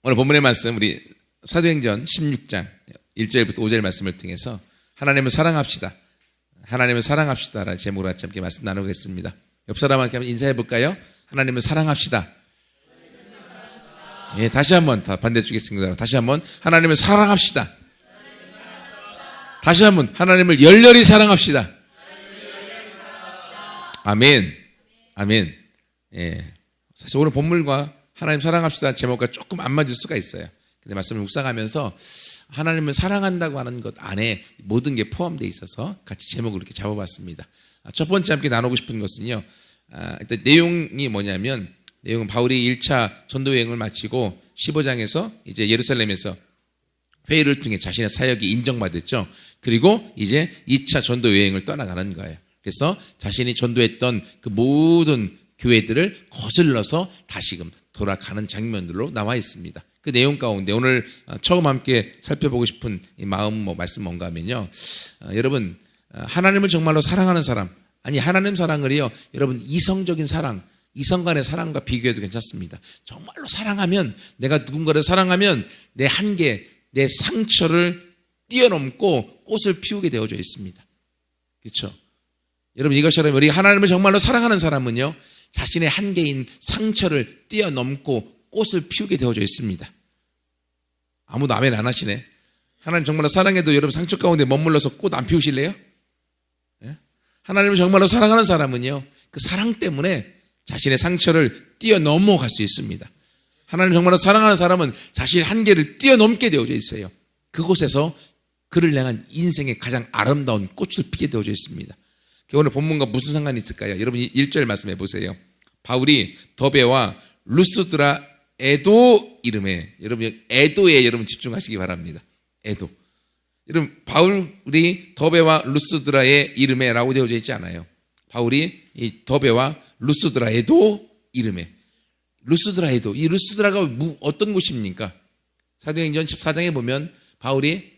오늘 본문의 말씀 우리 사도행전 16장 1절부터 5절 말씀을 통해서 하나님을 사랑합시다. 하나님을 사랑합시다라는 제목으로 같이 함께 말씀 나누겠습니다. 옆 사람한테 한번 인사해 볼까요? 하나님을 사랑합시다. 예, 다시 한번 반대쪽에 친구들 다시 한번 하나님을 사랑합시다. 다시 한번 하나님을 열렬히 사랑합시다. 아멘. 아멘. 예. 사실 오늘 본문과 하나님 사랑합시다 제목과 조금 안 맞을 수가 있어요. 근데 말씀을 묵상하면서 하나님을 사랑한다고 하는 것 안에 모든 게 포함되어 있어서 같이 제목을 이렇게 잡아봤습니다. 첫 번째 함께 나누고 싶은 것은요. 일단 내용이 뭐냐면 내용은 바울이 1차 전도 여행을 마치고 15장에서 이제 예루살렘에서 회의를 통해 자신의 사역이 인정받았죠. 그리고 이제 2차 전도 여행을 떠나가는 거예요. 그래서 자신이 전도했던 그 모든 교회들을 거슬러서 다시금 돌아가는 장면들로 나와 있습니다. 그 내용 가운데 오늘 처음 함께 살펴보고 싶은 이 말씀 뭔가 하면요. 여러분, 하나님을 정말로 사랑하는 사람, 아니 하나님 사랑을요, 여러분 이성적인 사랑, 이성 간의 사랑과 비교해도 괜찮습니다. 정말로 사랑하면, 내가 누군가를 사랑하면 내 한계, 내 상처를 뛰어넘고 꽃을 피우게 되어져 있습니다. 그렇죠? 여러분, 이것처럼 우리 하나님을 정말로 사랑하는 사람은요, 자신의 한계인 상처를 뛰어넘고 꽃을 피우게 되어져 있습니다. 아무도 아멘 안 하시네. 하나님 정말로 사랑해도 여러분 상처 가운데 머물러서 꽃 안 피우실래요? 예? 하나님을 정말로 사랑하는 사람은요, 그 사랑 때문에 자신의 상처를 뛰어넘어 갈 수 있습니다. 하나님 정말로 사랑하는 사람은 자신의 한계를 뛰어넘게 되어져 있어요. 그곳에서 그를 향한 인생의 가장 아름다운 꽃을 피게 되어져 있습니다. 오늘 본문과 무슨 상관이 있을까요? 여러분 1절 말씀해 보세요. 바울이 더베와 루스드라에도 이름에, 여러분 에도에 여러분 집중하시기 바랍니다. 에도. 여러분 바울이 더베와 루스드라의 이름에라고 되어져 있지 않아요. 바울이 이 더베와 루스드라에도 이름에. 루스드라에도, 이 루스드라가 어떤 곳입니까? 사도행전 14장에 보면 바울이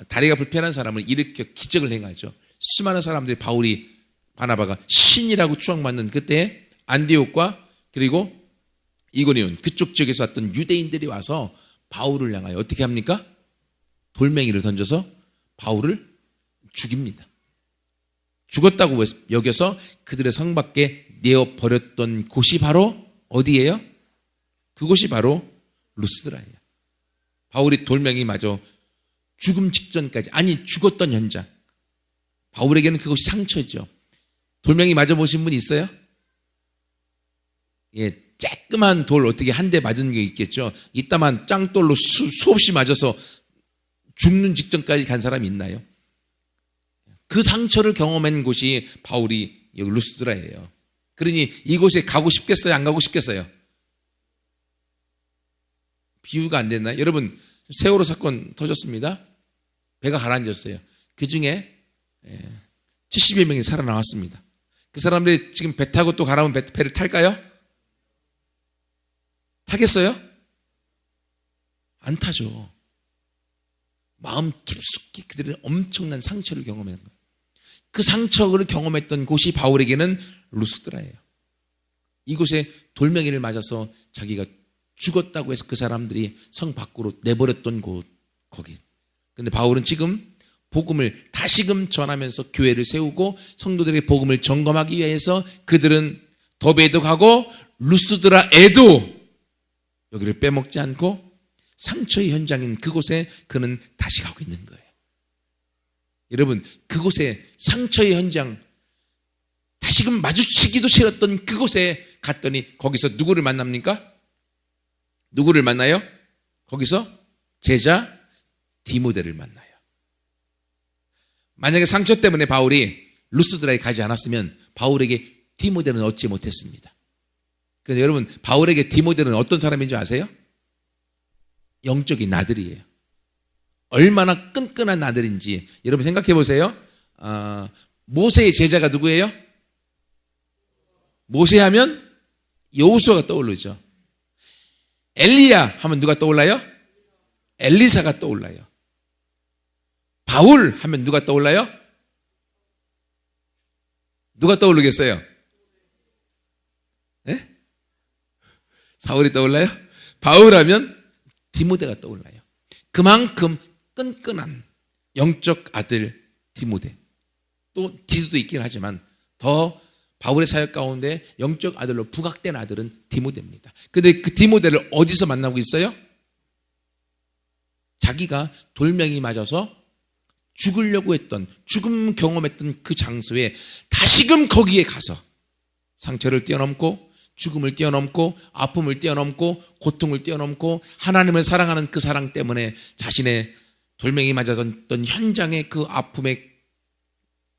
다리가 불편한 사람을 일으켜 기적을 행하죠. 수많은 사람들이 바울이 바나바가 신이라고 추앙받는 그때 안디옥과 그리고 이고니온 그쪽 지역에서 왔던 유대인들이 와서 바울을 향하여 어떻게 합니까? 돌멩이를 던져서 바울을 죽입니다. 죽었다고 여겨서 그들의 성 밖에 내어버렸던 곳이 바로 어디예요? 그곳이 바로 루스드라예요. 바울이 돌멩이 맞아 죽음 직전까지, 아니 죽었던 현장. 바울에게는 그것이 상처죠. 돌멩이 맞아보신 분 있어요? 예, 쬐끄만 돌 어떻게 한 대 맞은 게 있겠죠. 이따만 짱돌로 수없이 맞아서 죽는 직전까지 간 사람이 있나요? 그 상처를 경험한 곳이 바울이 여기 루스드라예요. 그러니 이곳에 가고 싶겠어요? 안 가고 싶겠어요? 비유가 안 됐나요? 여러분, 세월호 사건 터졌습니다. 배가 가라앉았어요. 그 중에 70여 명이 살아나왔습니다. 그 사람들이 지금 배 타고 또 가라면 배를 탈까요? 타겠어요? 안 타죠. 마음 깊숙이 그들은 엄청난 상처를 경험한 거예요. 그 상처를 경험했던 곳이 바울에게는 루스드라예요. 이곳에 돌멩이를 맞아서 자기가 죽었다고 해서 그 사람들이 성 밖으로 내버렸던 곳, 거기. 근데 바울은 지금 복음을 다시금 전하면서 교회를 세우고 성도들에게 복음을 점검하기 위해서 그들은 더베에도 가고 루스드라에도 여기를 빼먹지 않고 상처의 현장인 그곳에 그는 다시 가고 있는 거예요. 여러분, 그곳에 상처의 현장, 다시금 마주치기도 싫었던 그곳에 갔더니 거기서 누구를 만납니까? 누구를 만나요? 거기서 제자 디모데를 만나요. 만약에 상처 때문에 바울이 루스드라에 가지 않았으면 바울에게 디모데는 얻지 못했습니다. 그런데 여러분, 바울에게 디모데는 어떤 사람인 줄 아세요? 영적인 아들이에요. 얼마나 끈끈한 아들인지 여러분 생각해 보세요. 모세의 제자가 누구예요? 모세 하면 여호수아가 떠오르죠. 엘리야 하면 누가 떠올라요? 엘리사가 떠올라요. 바울 하면 누가 떠올라요? 누가 떠오르겠어요? 네? 사울이 떠올라요? 바울 하면 디모데가 떠올라요. 그만큼 끈끈한 영적 아들 디모데. 또 디도도 있긴 하지만 더 바울의 사역 가운데 영적 아들로 부각된 아들은 디모데입니다. 근데 그 디모데를 어디서 만나고 있어요? 자기가 돌멩이 맞아서 죽으려고 했던, 죽음 경험했던 그 장소에 다시금 거기에 가서 상처를 뛰어넘고 죽음을 뛰어넘고 아픔을 뛰어넘고 고통을 뛰어넘고 하나님을 사랑하는 그 사랑 때문에 자신의 돌멩이 맞았던 현장의 그 아픔에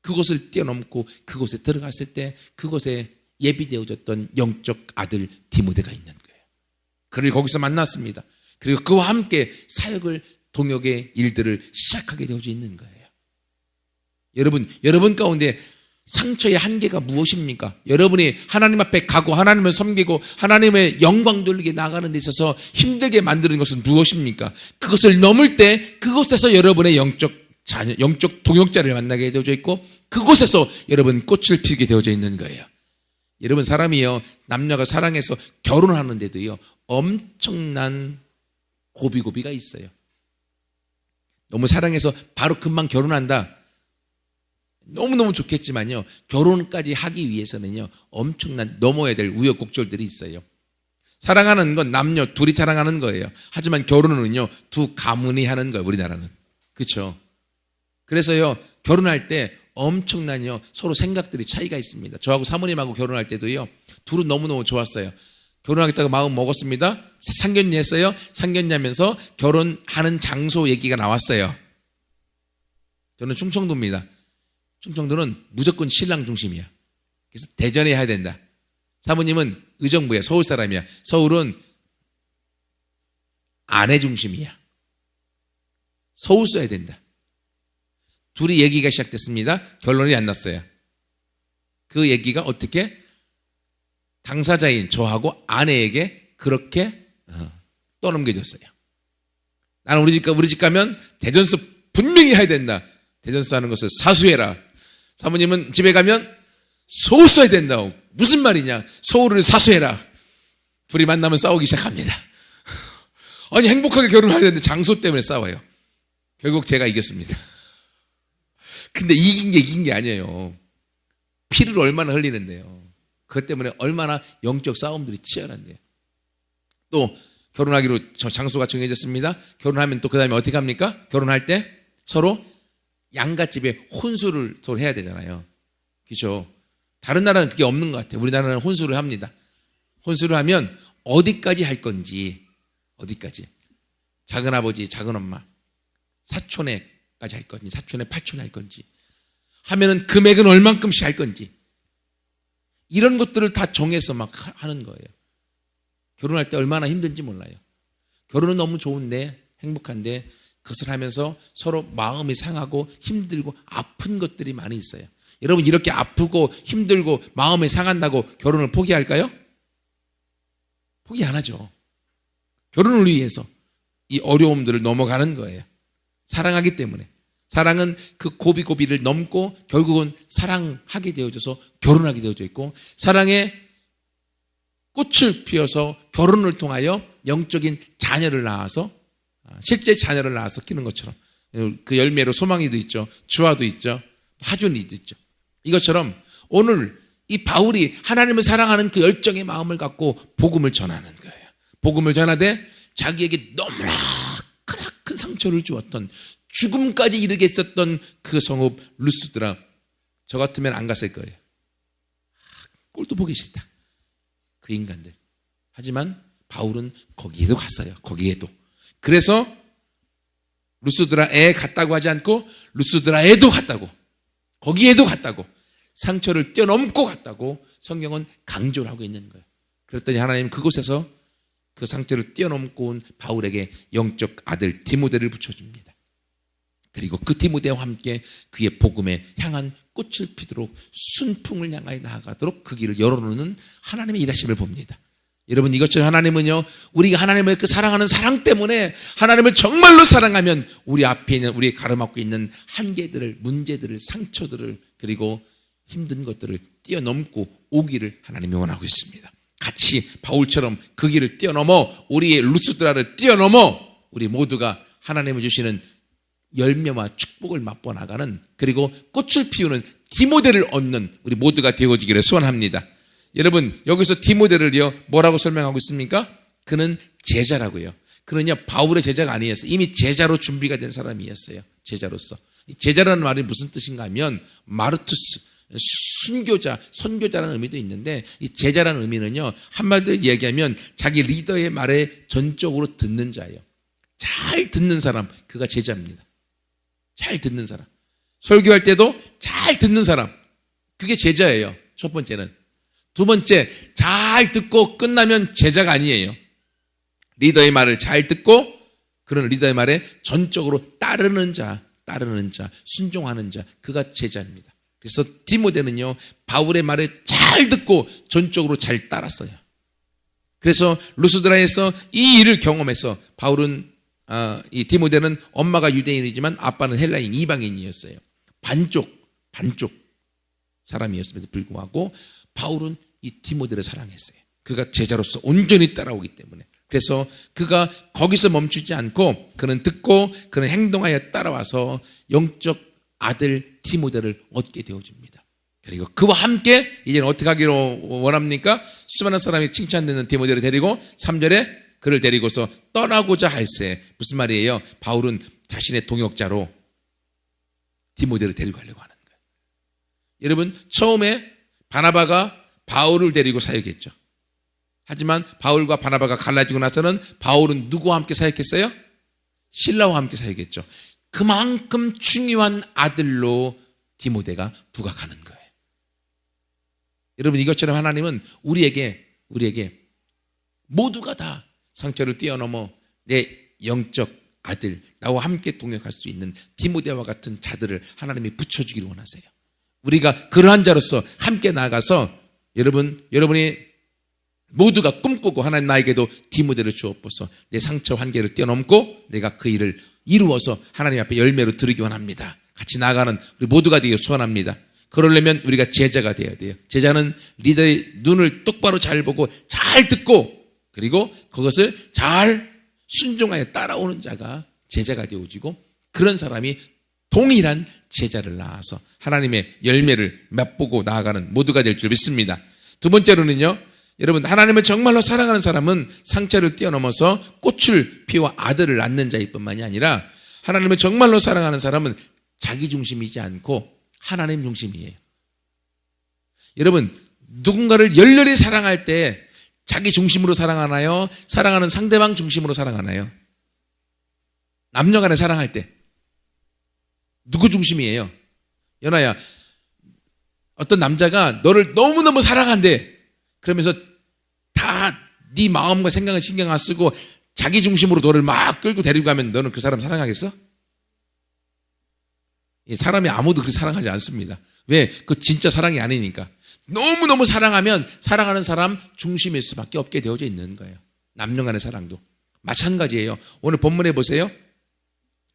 그곳을 뛰어넘고 그곳에 들어갔을 때 그곳에 예비되어졌던 영적 아들 디모데가 있는 거예요. 그를 거기서 만났습니다. 그리고 그와 함께 사역을, 동역의 일들을 시작하게 되어져 있는 거예요. 여러분 가운데 상처의 한계가 무엇입니까? 여러분이 하나님 앞에 가고 하나님을 섬기고 하나님의 영광 돌리게 나가는 데 있어서 힘들게 만드는 것은 무엇입니까? 그것을 넘을 때 그곳에서 여러분의 영적 동역자를 만나게 되어져 있고 그곳에서 여러분 꽃을 피우게 되어져 있는 거예요. 여러분, 사람이요, 남녀가 사랑해서 결혼하는데도요 엄청난 고비가 있어요. 너무 사랑해서 바로 금방 결혼한다, 너무너무 좋겠지만요, 결혼까지 하기 위해서는요 엄청난 넘어야 될 우여곡절들이 있어요. 사랑하는 건 남녀 둘이 사랑하는 거예요. 하지만 결혼은요 두 가문이 하는 거예요, 우리나라는. 그렇죠? 그래서요 결혼할 때 엄청난요 서로 생각들이 차이가 있습니다. 저하고 사모님하고 결혼할 때도요 둘은 너무너무 좋았어요. 결혼하겠다고 마음 먹었습니다. 상견례했어요. 상견례하면서 결혼하는 장소 얘기가 나왔어요. 저는 충청도입니다. 충청도는 무조건 신랑 중심이야. 그래서 대전에 해야 된다. 사모님은 의정부야, 서울 사람이야. 서울은 아내 중심이야. 서울 써야 된다. 둘이 얘기가 시작됐습니다. 결론이 안 났어요. 그 얘기가 어떻게 당사자인 저하고 아내에게 그렇게 떠넘겨졌어요. 나는 우리 집 가면 대전서 분명히 해야 된다. 대전서 하는 것을 사수해라. 사모님은 집에 가면 서울 써야 된다고. 무슨 말이냐? 서울을 사수해라. 둘이 만나면 싸우기 시작합니다. 아니, 행복하게 결혼해야 되는데 장소 때문에 싸워요. 결국 제가 이겼습니다. 근데 이긴 게 아니에요. 피를 얼마나 흘리는데요. 그것 때문에 얼마나 영적 싸움들이 치열한데요. 또 결혼하기로 장소가 정해졌습니다. 결혼하면 또 그 다음에 어떻게 합니까? 결혼할 때 서로 양갓집에 혼수를 서로 해야 되잖아요. 그렇죠? 다른 나라는 그게 없는 것 같아요. 우리나라는 혼수를 합니다. 혼수를 하면 어디까지 할 건지, 어디까지, 작은아버지, 작은엄마, 사촌에까지 할 건지, 사촌에, 팔촌에 할 건지, 하면은 금액은 얼만큼씩 할 건지, 이런 것들을 다 정해서 막 하는 거예요. 결혼할 때 얼마나 힘든지 몰라요. 결혼은 너무 좋은데, 행복한데, 그것을 하면서 서로 마음이 상하고 힘들고 아픈 것들이 많이 있어요. 여러분, 이렇게 아프고 힘들고 마음이 상한다고 결혼을 포기할까요? 포기 안 하죠. 결혼을 위해서 이 어려움들을 넘어가는 거예요. 사랑하기 때문에. 사랑은 그 고비고비를 넘고 결국은 사랑하게 되어져서 결혼하게 되어져 있고, 사랑의 꽃을 피워서 결혼을 통하여 영적인 자녀를 낳아서, 실제 자녀를 낳아서 키는 것처럼, 그 열매로 소망이도 있죠, 주화도 있죠, 하준이도 있죠. 이것처럼 오늘 이 바울이 하나님을 사랑하는 그 열정의 마음을 갖고 복음을 전하는 거예요. 복음을 전하되 자기에게 너무나 큰 상처를 주었던, 죽음까지 이르게 했었던 그 성읍 루스드라, 저 같으면 안 갔을 거예요. 꼴도 보기 싫다, 그 인간들. 하지만 바울은 거기에도 갔어요. 거기에도. 그래서 루스드라에 갔다고 하지 않고 루스드라에도 갔다고, 거기에도 갔다고, 상처를 뛰어넘고 갔다고 성경은 강조를 하고 있는 거예요. 그랬더니 하나님 그곳에서 그 상처를 뛰어넘고 온 바울에게 영적 아들 디모데를 붙여줍니다. 그리고 그 디모데와 함께 그의 복음에 향한 꽃을 피도록 순풍을 향하여 나아가도록 그 길을 열어놓는 하나님의 일하심을 봅니다. 여러분, 이것처럼 하나님은요, 우리가 하나님을 그 사랑하는 사랑 때문에, 하나님을 정말로 사랑하면 우리 앞에 있는, 우리 가로막고 있는 한계들을, 문제들을, 상처들을, 그리고 힘든 것들을 뛰어넘고 오기를 하나님이 원하고 있습니다. 같이 바울처럼 그 길을 뛰어넘어, 우리의 루스드라를 뛰어넘어 우리 모두가 하나님이 주시는 열매와 축복을 맛보 나가는, 그리고 꽃을 피우는 디모데를 얻는 우리 모두가 되어지기를 소원합니다. 여러분, 여기서 디모데를요 뭐라고 설명하고 있습니까? 그는 제자라고요. 그는요 바울의 제자가 아니었어요. 이미 제자로 준비가 된 사람이었어요. 제자로서. 제자라는 말이 무슨 뜻인가 하면 마르투스, 순교자, 선교자라는 의미도 있는데, 이 제자라는 의미는요 한마디로 얘기하면 자기 리더의 말에 전적으로 듣는 자예요. 잘 듣는 사람, 그가 제자입니다. 잘 듣는 사람. 설교할 때도 잘 듣는 사람, 그게 제자예요. 첫 번째는. 두 번째, 잘 듣고 끝나면 제자가 아니에요. 리더의 말을 잘 듣고 그런 리더의 말에 전적으로 따르는 자, 순종하는 자, 그가 제자입니다. 그래서 디모데는요 바울의 말에 잘 듣고 전적으로 잘 따랐어요. 그래서 루스드라에서 이 일을 경험해서 바울은 이 디모데는 엄마가 유대인이지만 아빠는 헬라인, 이방인이었어요. 반쪽 사람이었음에도 불구하고 바울은 이 디모데를 사랑했어요. 그가 제자로서 온전히 따라오기 때문에. 그래서 그가 거기서 멈추지 않고 그는 듣고 그는 행동하여 따라와서 영적 아들 디모데를 얻게 되어집니다. 그리고 그와 함께 이제는 어떻게 하기로 원합니까? 수많은 사람이 칭찬되는 디모데를 데리고 3절에 그를 데리고서 떠나고자 할세. 무슨 말이에요? 바울은 자신의 동역자로 디모데를 데리고 가려고 하는 거예요. 여러분, 처음에 바나바가 바울을 데리고 사역했죠. 하지만 바울과 바나바가 갈라지고 나서는 바울은 누구와 함께 사역했어요? 실라와 함께 사역했죠. 그만큼 중요한 아들로 디모데가 부각하는 거예요. 여러분, 이것처럼 하나님은 우리에게 모두가 다 상처를 뛰어넘어 내 영적 아들, 나와 함께 동역할 수 있는 디모데와 같은 자들을 하나님이 붙여주기를 원하세요. 우리가 그러한 자로서 함께 나아가서 여러분이 모두가 꿈꾸고 하나님 나에게도 디모데를 주옵소서. 내 상처 한계를 뛰어넘고 내가 그 일을 이루어서 하나님 앞에 열매로 드리기 원합니다. 같이 나아가는 우리 모두가 되기를 소원합니다. 그러려면 우리가 제자가 되어야 돼요. 제자는 리더의 눈을 똑바로 잘 보고 잘 듣고 그리고 그것을 잘 순종하여 따라오는 자가 제자가 되어지고, 그런 사람이 동일한 제자를 낳아서 하나님의 열매를 맛보고 나아가는 모두가 될 줄 믿습니다. 두 번째로는요, 여러분, 하나님을 정말로 사랑하는 사람은 상처를 뛰어넘어서 꽃을 피워 아들을 낳는 자일 뿐만이 아니라, 하나님을 정말로 사랑하는 사람은 자기 중심이지 않고 하나님 중심이에요. 여러분, 누군가를 열렬히 사랑할 때 자기 중심으로 사랑하나요? 사랑하는 상대방 중심으로 사랑하나요? 남녀 간에 사랑할 때 누구 중심이에요? 연아야, 어떤 남자가 너를 너무너무 사랑한대. 그러면서 다 네 마음과 생각을 신경 안 쓰고 자기 중심으로 너를 막 끌고 데리고 가면 너는 그 사람 사랑하겠어? 사람이 아무도 그렇게 사랑하지 않습니다. 왜? 그 진짜 사랑이 아니니까. 너무너무 사랑하면 사랑하는 사람 중심일 수밖에 없게 되어져 있는 거예요. 남녀 간의 사랑도 마찬가지예요. 오늘 본문에 보세요.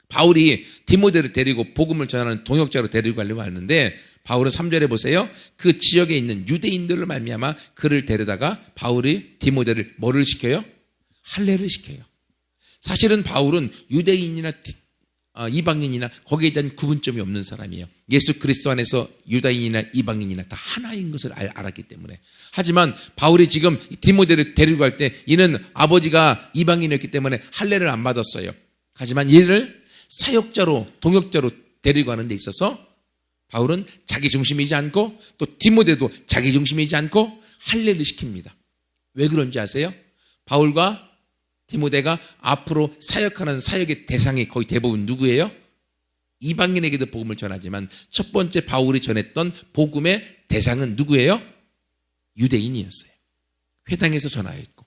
바울이 디모데를 데리고 복음을 전하는 동역자로 데리고 가려고 하는데, 바울은 3절에 보세요. 그 지역에 있는 유대인들을 말미암아 그를 데려다가 바울이 디모데를 뭐를 시켜요? 할례를 시켜요. 사실은 바울은 유대인이나 이방인이나 거기에 대한 구분점이 없는 사람이에요. 예수 그리스도 안에서 유다인이나 이방인이나 다 하나인 것을 알았기 때문에. 하지만 바울이 지금 디모데를 데리고 갈 때 이는 아버지가 이방인이었기 때문에 할례를 안 받았어요. 하지만 얘를 사역자로 동역자로 데리고 가는 데 있어서 바울은 자기 중심이지 않고 또 디모데도 자기 중심이지 않고 할례를 시킵니다. 왜 그런지 아세요? 바울과 디모데가 앞으로 사역하는 사역의 대상이 거의 대부분 누구예요? 이방인에게도 복음을 전하지만 첫 번째 바울이 전했던 복음의 대상은 누구예요? 유대인이었어요. 회당에서 전하였고.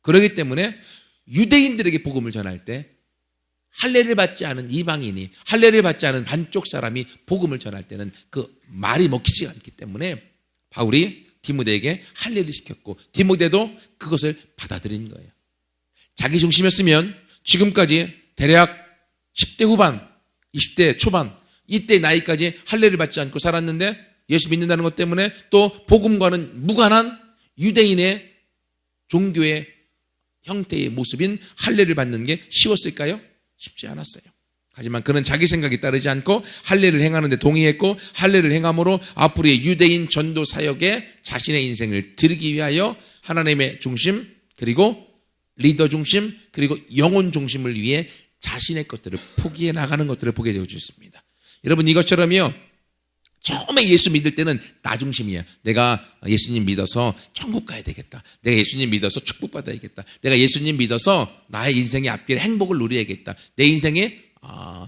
그렇기 때문에 유대인들에게 복음을 전할 때 할례를 받지 않은 이방인이, 할례를 받지 않은 반쪽 사람이 복음을 전할 때는 그 말이 먹히지 않기 때문에 바울이 디모데에게 할례를 시켰고, 디모데도 그것을 받아들인 거예요. 자기 중심이었으면 지금까지 대략 10대 후반, 20대 초반, 이때 나이까지 할례를 받지 않고 살았는데, 예수 믿는다는 것 때문에 또 복음과는 무관한 유대인의 종교의 형태의 모습인 할례를 받는 게 쉬웠을까요? 쉽지 않았어요. 하지만 그는 자기 생각이 따르지 않고 할례를 행하는 데 동의했고, 할례를 행함으로 앞으로의 유대인 전도 사역에 자신의 인생을 드리기 위하여 하나님의 중심, 그리고 리더 중심, 그리고 영혼 중심을 위해 자신의 것들을 포기해 나가는 것들을 보게 되어 주셨습니다. 여러분, 이것처럼요, 처음에 예수 믿을 때는 나 중심이야. 내가 예수님 믿어서 천국 가야 되겠다. 내가 예수님 믿어서 축복받아야겠다. 내가 예수님 믿어서 나의 인생의 앞길 행복을 누려야겠다. 내 인생의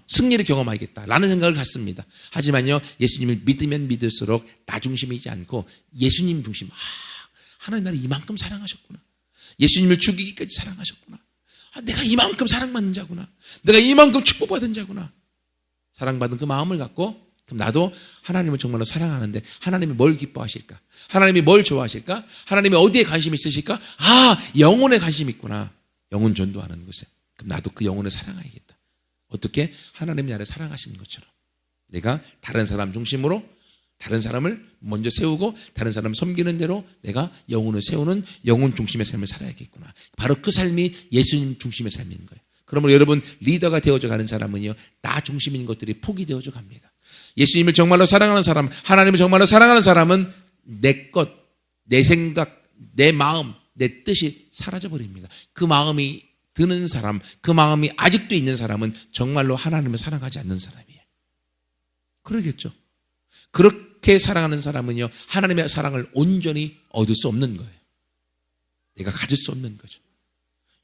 승리를 경험하겠다 라는 생각을 갖습니다. 하지만요, 예수님을 믿으면 믿을수록 나 중심이지 않고 예수님 중심. 하나님 나를 이만큼 사랑하셨구나. 예수님을 죽이기까지 사랑하셨구나. 내가 이만큼 사랑받는 자구나. 내가 이만큼 축복받은 자구나. 사랑받은 그 마음을 갖고, 그럼 나도 하나님을 정말로 사랑하는데 하나님이 뭘 기뻐하실까? 하나님이 뭘 좋아하실까? 하나님이 어디에 관심 있으실까? 영혼에 관심 있구나. 영혼 전도하는 곳에. 그럼 나도 그 영혼을 사랑해야겠다. 어떻게? 하나님이 나를 사랑하시는 것처럼 내가 다른 사람 중심으로 다른 사람을 먼저 세우고 다른 사람을 섬기는 대로 내가 영혼을 세우는 영혼 중심의 삶을 살아야겠구나. 바로 그 삶이 예수님 중심의 삶인 거예요. 그러므로 여러분, 리더가 되어져 가는 사람은요, 나 중심인 것들이 포기되어져 갑니다. 예수님을 정말로 사랑하는 사람, 하나님을 정말로 사랑하는 사람은 내 것, 내 생각, 내 마음, 내 뜻이 사라져버립니다. 그 마음이 드는 사람, 그 마음이 아직도 있는 사람은 정말로 하나님을 사랑하지 않는 사람이에요. 그러겠죠. 그렇게 사랑하는 사람은요, 하나님의 사랑을 온전히 얻을 수 없는 거예요. 내가 가질 수 없는 거죠.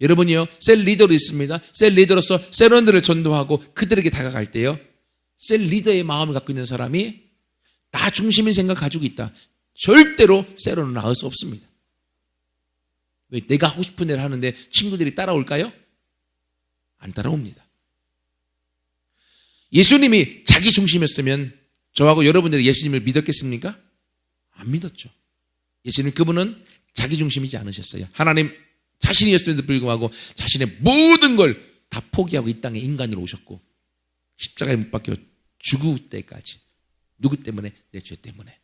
여러분이요, 셀 리더로 있습니다. 셀 리더로서 셀원들을 전도하고 그들에게 다가갈 때요, 셀 리더의 마음을 갖고 있는 사람이 나 중심인 생각 가지고 있다. 절대로 셀원은 나을 수 없습니다. 왜? 내가 하고 싶은 대로 하는데 친구들이 따라올까요? 안 따라옵니다. 예수님이 자기 중심이었으면 저하고 여러분들이 예수님을 믿었겠습니까? 안 믿었죠. 예수님, 그분은 자기 중심이지 않으셨어요. 하나님 자신이었음에도 불구하고 자신의 모든 걸 다 포기하고 이 땅에 인간으로 오셨고 십자가에 못 박혀 죽을 때까지, 누구 때문에? 내 죄 때문에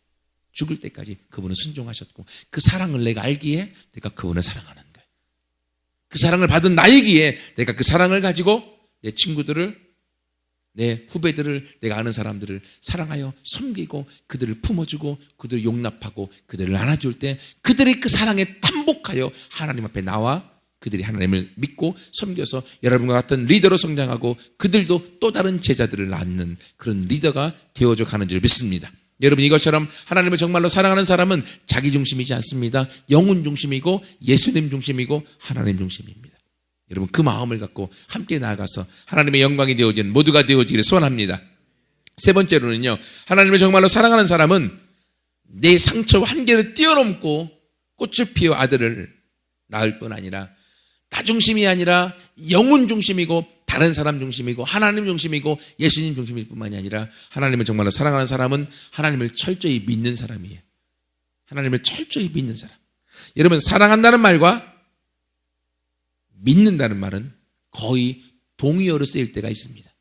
죽을 때까지 그분은 순종하셨고, 그 사랑을 내가 알기에 내가 그분을 사랑하는 거예요. 그 사랑을 받은 나이기에 내가 그 사랑을 가지고 내 친구들을, 내 후배들을, 내가 아는 사람들을 사랑하여 섬기고 그들을 품어주고 그들을 용납하고 그들을 안아줄 때 그들이 그 사랑에 탐복하여 하나님 앞에 나와 그들이 하나님을 믿고 섬겨서 여러분과 같은 리더로 성장하고 그들도 또 다른 제자들을 낳는 그런 리더가 되어져 가는 줄 믿습니다. 여러분, 이것처럼 하나님을 정말로 사랑하는 사람은 자기 중심이지 않습니다. 영혼 중심이고 예수님 중심이고 하나님 중심입니다. 여러분, 그 마음을 갖고 함께 나아가서 하나님의 영광이 되어지는 모두가 되어지기를 소원합니다. 세 번째로는요, 하나님을 정말로 사랑하는 사람은 내 상처와 한계를 뛰어넘고 꽃을 피워 아들을 낳을 뿐 아니라 나 중심이 아니라 영혼 중심이고 다른 사람 중심이고 하나님 중심이고 예수님 중심일 뿐만이 아니라 하나님을 정말로 사랑하는 사람은 하나님을 철저히 믿는 사람이에요. 하나님을 철저히 믿는 사람. 여러분, 사랑한다는 말과 믿는다는 말은 거의 동의어로 쓰일 때가 있습니다.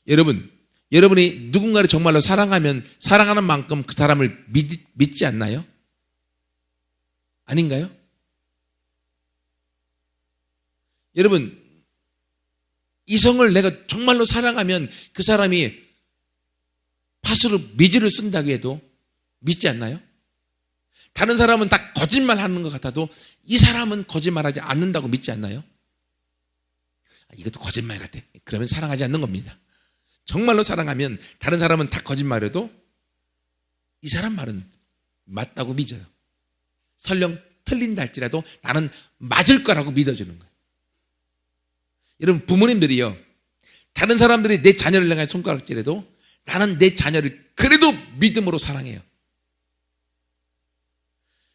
여러분이 누군가를 정말로 사랑하면 사랑하는 만큼 그 사람을 믿지 않나요? 아닌가요? 여러분, 이성을 내가 정말로 사랑하면 그 사람이 팥으로 미지를 쓴다고 해도 믿지 않나요? 다른 사람은 다 거짓말하는 것 같아도 이 사람은 거짓말하지 않는다고 믿지 않나요? 이것도 거짓말 같아. 그러면 사랑하지 않는 겁니다. 정말로 사랑하면 다른 사람은 다 거짓말해도 이 사람 말은 맞다고 믿어요. 설령 틀린다 할지라도 나는 맞을 거라고 믿어주는 거예요. 여러분, 부모님들이요, 다른 사람들이 내 자녀를 향해 손가락질해도 나는 내 자녀를 그래도 믿음으로 사랑해요.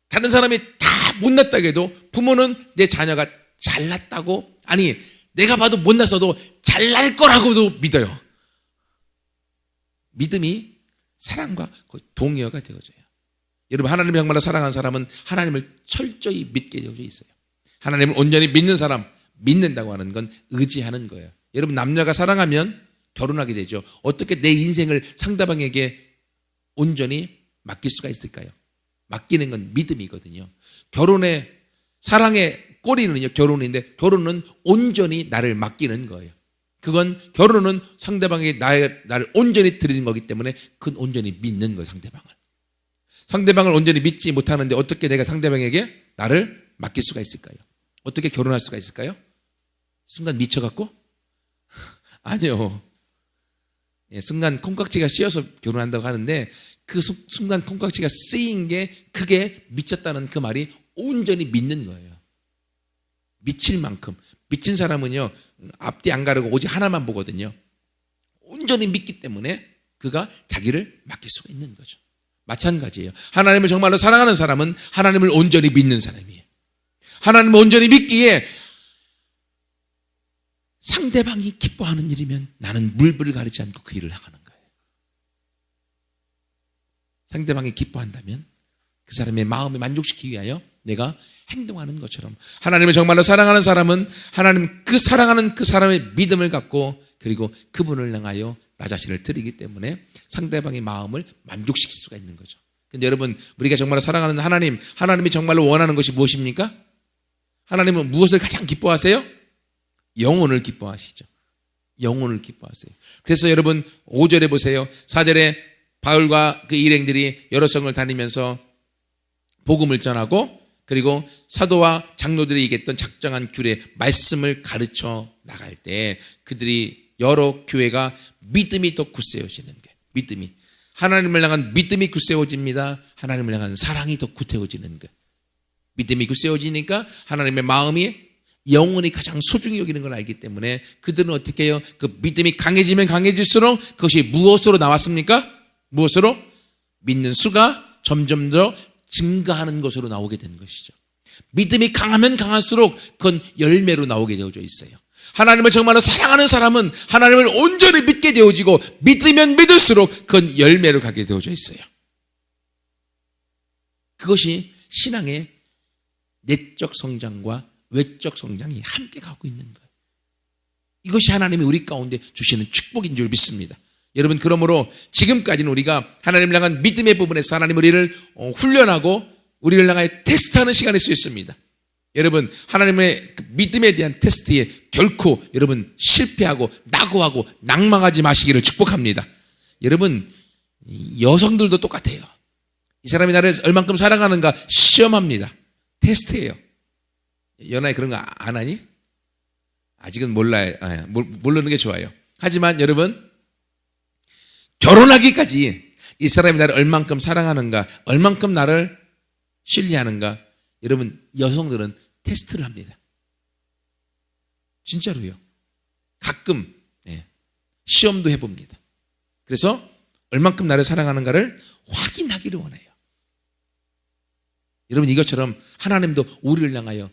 다른 사람이 다 못났다고 해도 부모는 내 자녀가 잘났다고, 아니 내가 봐도 못났어도 잘날 거라고도 믿어요. 믿음이 사랑과 동의어가 되어져요. 여러분, 하나님을 정말로 사랑하는 사람은 하나님을 철저히 믿게 되어져 있어요. 하나님을 온전히 믿는 사람, 믿는다고 하는 건 의지하는 거예요. 여러분, 남녀가 사랑하면 결혼하게 되죠. 어떻게 내 인생을 상대방에게 온전히 맡길 수가 있을까요? 맡기는 건 믿음이거든요. 결혼에 사랑에 꼬리는요, 결혼인데 결혼은 온전히 나를 맡기는 거예요. 그건 결혼은 상대방에게 나를 온전히 드리는 거기 때문에 그건 온전히 믿는 거예요. 상대방을 온전히 믿지 못하는데 어떻게 내가 상대방에게 나를 맡길 수가 있을까요? 어떻게 결혼할 수가 있을까요? 순간 미쳐갖고? 아니요. 순간 콩깍지가 씌어서 결혼한다고 하는데 그 순간 콩깍지가 쓰인 게 그게 미쳤다는 그 말이 온전히 믿는 거예요. 미칠 만큼. 미친 사람은요, 앞뒤 안 가르고 오직 하나만 보거든요. 온전히 믿기 때문에 그가 자기를 맡길 수가 있는 거죠. 마찬가지예요. 하나님을 정말로 사랑하는 사람은 하나님을 온전히 믿는 사람이에요. 하나님을 온전히 믿기에 상대방이 기뻐하는 일이면 나는 물불을 가리지 않고 그 일을 하는 거예요. 상대방이 기뻐한다면 그 사람의 마음을 만족시키기 위하여 내가 행동하는 것처럼 하나님을 정말로 사랑하는 사람은 하나님 그 사랑하는 그 사람의 믿음을 갖고 그리고 그분을 향하여 나 자신을 드리기 때문에 상대방의 마음을 만족시킬 수가 있는 거죠. 근데 여러분, 우리가 정말로 사랑하는 하나님이 정말로 원하는 것이 무엇입니까? 하나님은 무엇을 가장 기뻐하세요? 영혼을 기뻐하시죠. 영혼을 기뻐하세요. 그래서 여러분 5절에 보세요. 4절에 바울과 그 일행들이 여러 성을 다니면서 복음을 전하고 그리고 사도와 장로들이 얘기했던 작정한 규례 말씀을 가르쳐 나갈 때 그들이 여러 교회가 믿음이 더 굳세워지는 게 믿음이 하나님을 향한 믿음이 굳세워집니다. 하나님을 향한 사랑이 더 굳세워지는 것. 믿음이 굳세워지니까 하나님의 마음이 영혼이 가장 소중히 여기는 걸 알기 때문에 그들은 어떻게 해요? 그 믿음이 강해지면 강해질수록 그것이 무엇으로 나왔습니까? 무엇으로? 믿는 수가 점점 더 증가하는 것으로 나오게 된 것이죠. 믿음이 강하면 강할수록 그건 열매로 나오게 되어져 있어요. 하나님을 정말로 사랑하는 사람은 하나님을 온전히 믿게 되어지고 믿으면 믿을수록 그건 열매로 가게 되어져 있어요. 그것이 신앙의 내적 성장과 외적 성장이 함께 가고 있는 거예요. 이것이 하나님이 우리 가운데 주시는 축복인 줄 믿습니다. 여러분, 그러므로 지금까지는 우리가 하나님을 향한 믿음의 부분에서 하나님 우리를 훈련하고 우리를 향하여 테스트하는 시간일 수 있습니다. 여러분, 하나님의 믿음에 대한 테스트에 결코 여러분 실패하고 낙오하고 낭망하지 마시기를 축복합니다. 여러분, 여성들도 똑같아요. 이 사람이 나를 얼만큼 사랑하는가 시험합니다. 테스트예요. 연하에 그런 거 안 하니? 아직은 몰라요. 모르는 게 좋아요. 하지만 여러분, 결혼하기까지 이 사람이 나를 얼만큼 사랑하는가, 얼만큼 나를 신뢰하는가, 여러분, 여성들은 테스트를 합니다. 진짜로요. 가끔 시험도 해봅니다. 그래서 얼만큼 나를 사랑하는가를 확인하기를 원해요. 여러분, 이것처럼 하나님도 우리를 향하여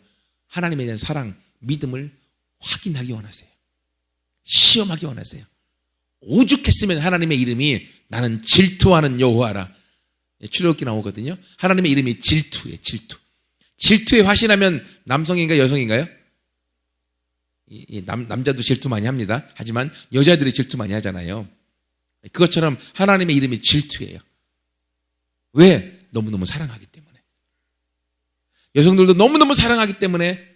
하나님에 대한 사랑, 믿음을 확인하기 원하세요. 시험하기 원하세요. 오죽했으면 하나님의 이름이 나는 질투하는 여호와라. 출애굽기 나오거든요. 하나님의 이름이 질투예요. 질투에 화신하면 남성인가요? 여성인가요? 남자도 질투 많이 합니다. 하지만 여자들이 질투 많이 하잖아요. 그것처럼 하나님의 이름이 질투예요. 왜? 너무너무 사랑하기 때문에. 여성들도 너무너무 사랑하기 때문에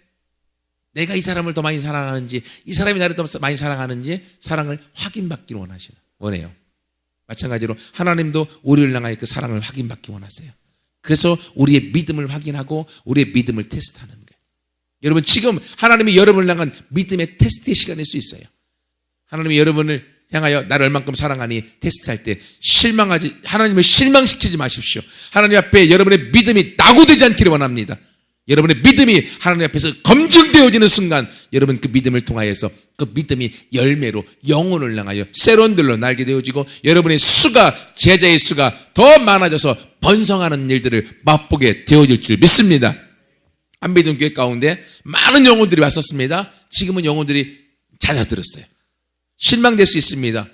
내가 이 사람을 더 많이 사랑하는지 이 사람이 나를 더 많이 사랑하는지 사랑을 확인받기를 원해요. 마찬가지로 하나님도 우리를 향하여 그 사랑을 확인받기 원하세요. 그래서 우리의 믿음을 확인하고 우리의 믿음을 테스트하는 거예요. 여러분, 지금 하나님이 여러분을 향한 믿음의 테스트의 시간일 수 있어요. 하나님이 여러분을 향하여 나를 얼만큼 사랑하니 테스트할 때 하나님을 실망시키지 마십시오. 하나님 앞에 여러분의 믿음이 낙오되지 않기를 원합니다. 여러분의 믿음이 하나님 앞에서 검증되어지는 순간 여러분 그 믿음을 통하여서 그 믿음이 열매로 영혼을 향하여 세론들로 날게 되어지고 여러분의 수가, 제자의 수가 더 많아져서 번성하는 일들을 맛보게 되어질 줄 믿습니다. 한비전 교회 가운데 많은 영혼들이 왔었습니다. 지금은 영혼들이 잦아들었어요. 실망될 수 있습니다.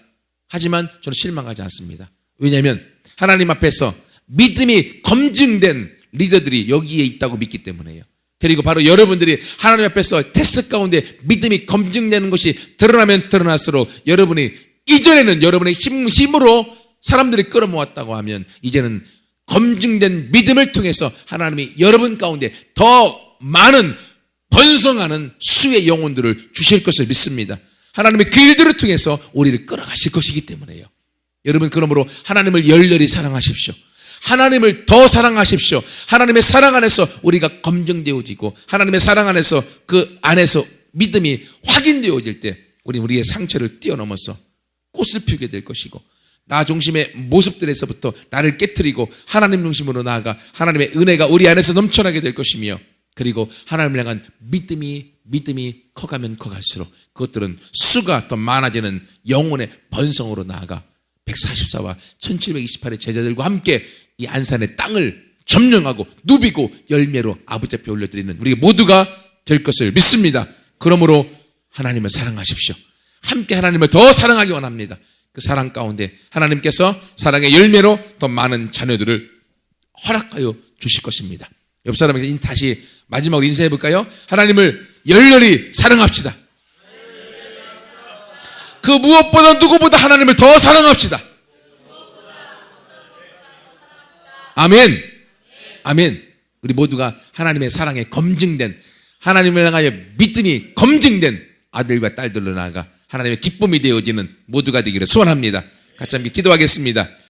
하지만 저는 실망하지 않습니다. 왜냐하면 하나님 앞에서 믿음이 검증된 리더들이 여기에 있다고 믿기 때문에요. 그리고 바로 여러분들이 하나님 앞에서 테스트 가운데 믿음이 검증되는 것이 드러나면 드러날수록 여러분이 이전에는 여러분의 힘으로 사람들이 끌어모았다고 하면 이제는 검증된 믿음을 통해서 하나님이 여러분 가운데 더 많은 번성하는 수의 영혼들을 주실 것을 믿습니다. 하나님의 그 일들을 통해서 우리를 끌어가실 것이기 때문에요. 여러분, 그러므로 하나님을 열렬히 사랑하십시오. 하나님을 더 사랑하십시오. 하나님의 사랑 안에서 우리가 검증되어지고 하나님의 사랑 안에서 그 안에서 믿음이 확인되어질 때 우리의 상처를 뛰어넘어서 꽃을 피우게 될 것이고, 나 중심의 모습들에서부터 나를 깨트리고 하나님 중심으로 나아가 하나님의 은혜가 우리 안에서 넘쳐나게 될 것이며, 그리고 하나님을 향한 믿음이 커가면 커갈수록 그것들은 수가 더 많아지는 영혼의 번성으로 나아가 144와 1728의 제자들과 함께 이 안산의 땅을 점령하고 누비고 열매로 아버지 앞에 올려드리는 우리 모두가 될 것을 믿습니다. 그러므로 하나님을 사랑하십시오. 함께 하나님을 더 사랑하기 원합니다. 그 사랑 가운데 하나님께서 사랑의 열매로 더 많은 자녀들을 허락하여 주실 것입니다. 옆 사람에게 다시 마지막으로 인사해 볼까요? 하나님을 열렬히 사랑합시다. 그 무엇보다 누구보다 하나님을 더 사랑합시다. 아멘. 아멘. 우리 모두가 하나님의 사랑에 검증된, 하나님을 향하여 믿음이 검증된 아들과 딸들로 나아가 하나님의 기쁨이 되어지는 모두가 되기를 소원합니다. 같이 함께 기도하겠습니다.